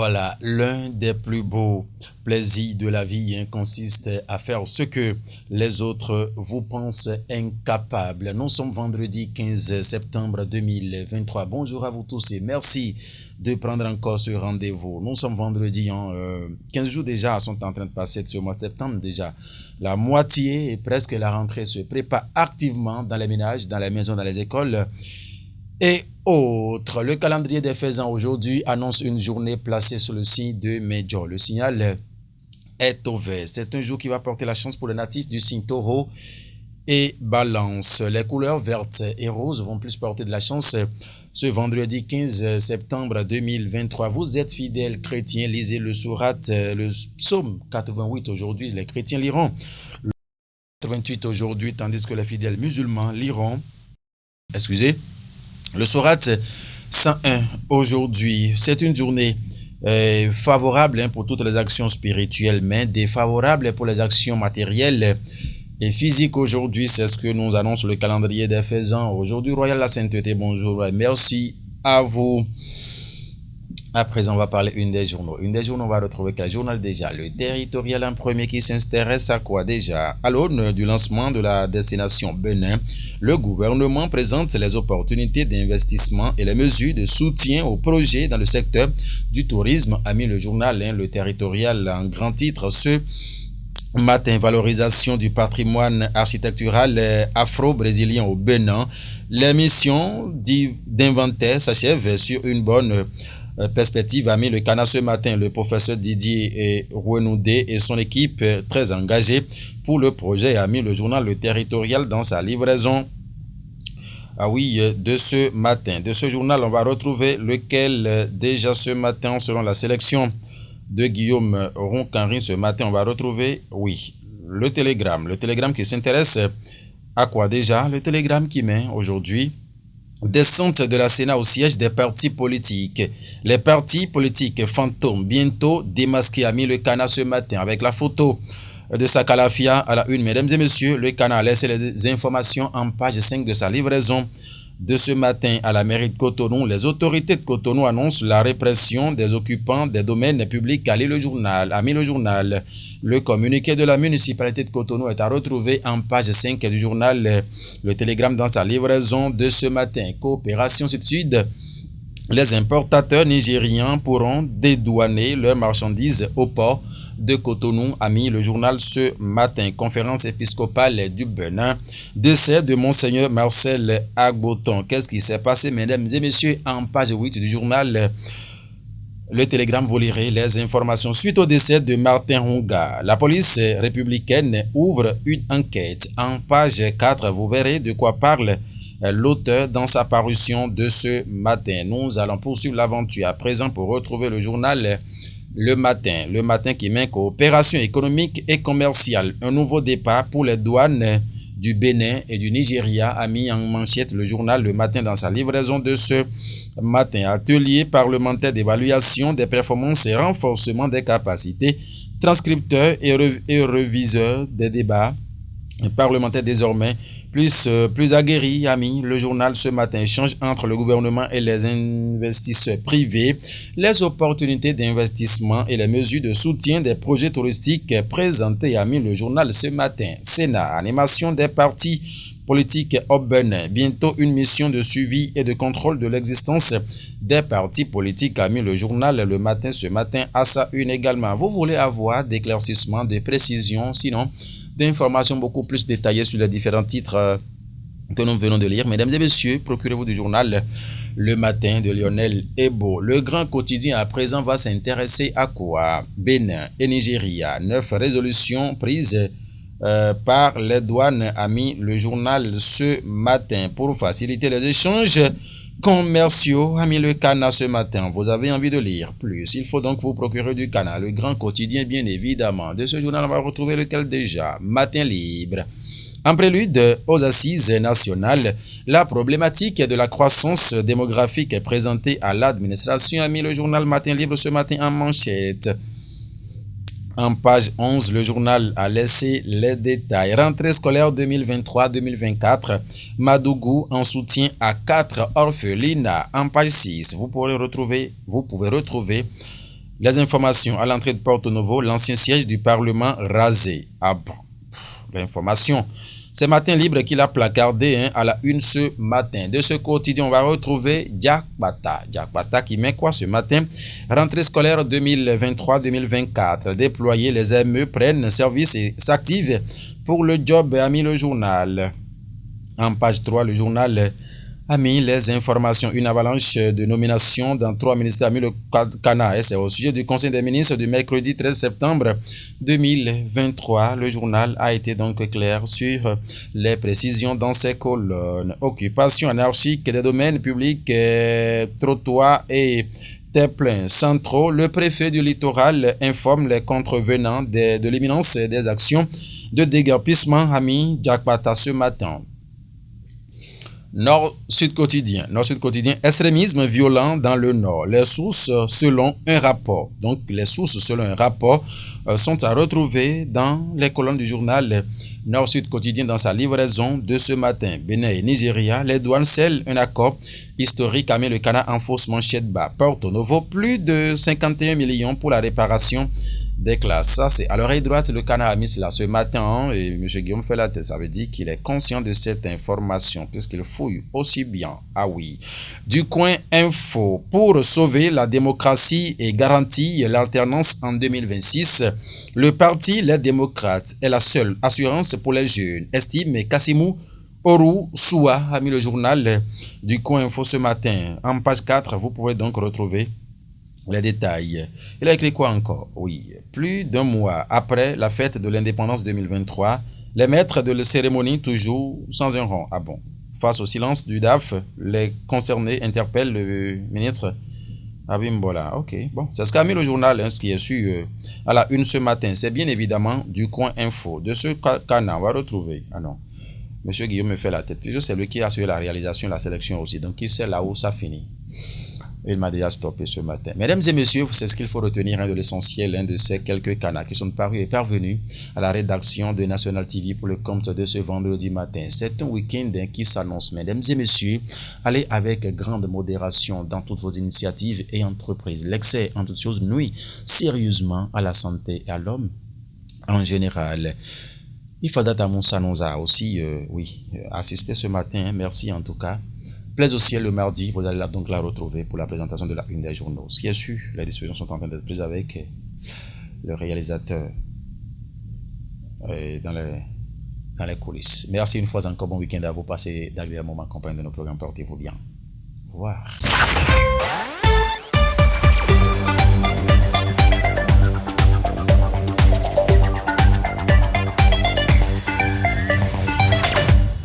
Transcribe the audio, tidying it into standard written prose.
Voilà, l'un des plus beaux plaisirs de la vie consiste à faire ce que les autres vous pensent incapables. Nous sommes vendredi 15 septembre 2023. Bonjour à vous tous et merci de prendre encore ce rendez-vous. Nous sommes vendredi, 15 jours déjà sont en train de passer de ce mois de septembre déjà. La moitié et presque la rentrée se prépare activement dans les ménages, dans les maisons, dans les écoles et autres. Le calendrier des faisans aujourd'hui annonce une journée placée sous le signe de Medjo. Le signal est au vert. C'est un jour qui va porter la chance pour les natifs du signe Taureau et Balance. Les couleurs vertes et roses vont plus porter de la chance ce vendredi 15 septembre 2023. Vous êtes fidèles chrétiens, lisez le sourate, le psaume 88 aujourd'hui. Les chrétiens liront le 88 aujourd'hui, tandis que les fidèles musulmans liront, le sourate 101 aujourd'hui. C'est une journée favorable pour toutes les actions spirituelles, mais défavorable pour les actions matérielles et physiques aujourd'hui. C'est ce que nous annonce le calendrier des faisans. Aujourd'hui, Royal La Sainteté, bonjour. Merci à vous. À présent, on va parler une des journaux. Une des journaux, on va retrouver quel journal déjà? Le Territorial en premier qui s'intéresse à quoi déjà? À l'aune du lancement de la destination Benin, le gouvernement présente les opportunités d'investissement et les mesures de soutien aux projets dans le secteur du tourisme, a mis le journal Le Territorial en grand titre ce matin. Valorisation du patrimoine architectural afro-brésilien au Bénin. Les missions d'inventaire s'achèvent sur une bonne perspective, a mis le canard ce matin. Le professeur Didier Renoudé et son équipe très engagés pour le projet, a mis le journal Le Territorial dans sa livraison. Ah oui, de ce matin. De ce journal, on va retrouver lequel déjà ce matin, selon la sélection de Guillaume Roncanry, ce matin, on va retrouver, oui, le Télégramme. Le Télégramme qui s'intéresse à quoi déjà? Le Télégramme qui met aujourd'hui descente de la Sénat au siège des partis politiques. Les partis politiques fantômes bientôt démasqués, a mis le canard ce matin avec la photo de Sakalafia à la une. Mesdames et messieurs, le canard a laissé les informations en page 5 de sa livraison de ce matin à la mairie de Cotonou. Les autorités de Cotonou annoncent la répression des occupants des domaines publics, a mis le journal. Le communiqué de la municipalité de Cotonou est à retrouver en page 5 du journal Le Télégramme dans sa livraison de ce matin. Coopération Sud-Sud. Les importateurs nigérians pourront dédouaner leurs marchandises au port de Cotonou, a mis le journal ce matin. Conférence épiscopale du Bénin. Décès de Monseigneur Marcel Agboton. Qu'est-ce qui s'est passé, mesdames et messieurs? En page 8 du journal Le Télégramme, vous lirez les informations. Suite au décès de Martin Hunga, la police républicaine ouvre une enquête. En page 4, vous verrez de quoi parle l'auteur dans sa parution de ce matin. Nous allons poursuivre l'aventure à présent pour retrouver le journal Le Matin qui met coopération économique et commerciale. Un nouveau départ pour les douanes du Bénin et du Nigeria, a mis en manchette le journal Le Matin dans sa livraison de ce matin. Atelier parlementaire d'évaluation des performances et renforcement des capacités. Transcripteurs et reviseurs des débats parlementaires désormais plus aguerri, a mis le journal ce matin. Échange entre le gouvernement et les investisseurs privés, les opportunités d'investissement et les mesures de soutien des projets touristiques présentés, a mis le journal ce matin. Sénat, animation des partis politiques au Bénin. Bientôt une mission de suivi et de contrôle de l'existence des partis politiques, a mis le journal Le Matin ce matin à sa une également. Vous voulez avoir d'éclaircissements, de précisions, sinon d'informations beaucoup plus détaillées sur les différents titres que nous venons de lire. Mesdames et messieurs, procurez-vous du journal Le Matin de Lionel Ebo. Le grand quotidien à présent va s'intéresser à quoi? Bénin et Nigeria. 9 résolutions prises par les douanes, a mis le journal ce matin pour faciliter les échanges commerciaux, a mis le canard ce matin. Vous avez envie de lire plus, il faut donc vous procurer du canard. Le grand quotidien, bien évidemment. De ce journal, on va retrouver lequel déjà? Matin libre. En prélude aux assises nationales, la problématique de la croissance démographique est présentée à l'administration, a mis le journal Matin libre ce matin en manchette. En page 11, le journal a laissé les détails. Rentrée scolaire 2023-2024, Madougou en soutien à 4 orphelinats. En page 6, vous pouvez retrouver Les informations à l'entrée de Porto Novo, l'ancien siège du Parlement rasé. Ah bon, l'information. C'est Matin Libre qu'il a placardé à la une ce matin. De ce quotidien, on va retrouver Jack Bata. Jack Bata qui met quoi ce matin? Rentrée scolaire 2023-2024. Déployer les ME prennent service et s'activent pour le job, a mis le journal. En page 3, le journal a mis les informations. Une avalanche de nominations dans 3 ministères a mis le Cana. C'est au sujet du Conseil des ministres du mercredi 13 septembre 2023. Le journal a été donc clair sur les précisions dans ses colonnes. Occupation anarchique des domaines publics, trottoirs et terre-pleins centraux. Le préfet du littoral informe les contrevenants de l'imminence des actions de déguerpissement, a mis Jack Bata ce matin. Nord-Sud quotidien. Nord-Sud quotidien, extrémisme violent dans le Nord. Les sources selon un rapport. Donc, les sources selon un rapport sont à retrouver dans les colonnes du journal Nord-Sud quotidien dans sa livraison de ce matin. Bénin et Nigeria, les douanes scellent un accord historique, a mis le Cana en fausse manchette bas. Porto Novo, plus de 51 millions pour la réparation des classes. Ça, c'est à l'oreille droite, le Cana a mis cela ce matin et M. Guillaume fait la tête. Ça veut dire qu'il est conscient de cette information puisqu'il fouille aussi bien. Ah oui. Du coin info. Pour sauver la démocratie et garantir l'alternance en 2026, le parti Les Démocrates est la seule assurance pour les jeunes, estime Kassimou Oru Soua, a mis le journal du coin info ce matin. En page 4, vous pouvez donc retrouver les détails. Il a écrit quoi encore? Oui, plus d'un mois après la fête de l'indépendance 2023, les maîtres de la cérémonie toujours sans un rond. Ah bon? Face au silence du DAF, les concernés interpellent le ministre Abimbola. Ok, bon, c'est ce qu'a mis le journal, ce qui est su à la une ce matin. C'est bien évidemment du coin info. De ce Cana, on va retrouver. Ah non, Monsieur Guillaume me fait la tête. C'est lui qui a assuré la réalisation, la sélection aussi. Donc, il sait là où ça finit. Il m'a déjà stoppé ce matin. Mesdames et messieurs, c'est ce qu'il faut retenir de l'essentiel, de ces quelques canards qui sont parus et parvenus à la rédaction de National TV pour le compte de ce vendredi matin. C'est un week-end qui s'annonce. Mesdames et messieurs, allez avec grande modération dans toutes vos initiatives et entreprises. L'excès en toutes choses nuit sérieusement à la santé et à l'homme en général. Ifadata Moussa nous a aussi assisté ce matin. Merci en tout cas. Plaise au ciel le mardi, vous allez donc la retrouver pour la présentation de la une des journaux. Ce qui est sûr, les dispositions sont en train d'être prises avec le réalisateur dans les coulisses. Merci une fois encore, bon week-end à vous. Passez d'agréables moments en compagnie de nos programmes. Portez-vous bien. Au revoir.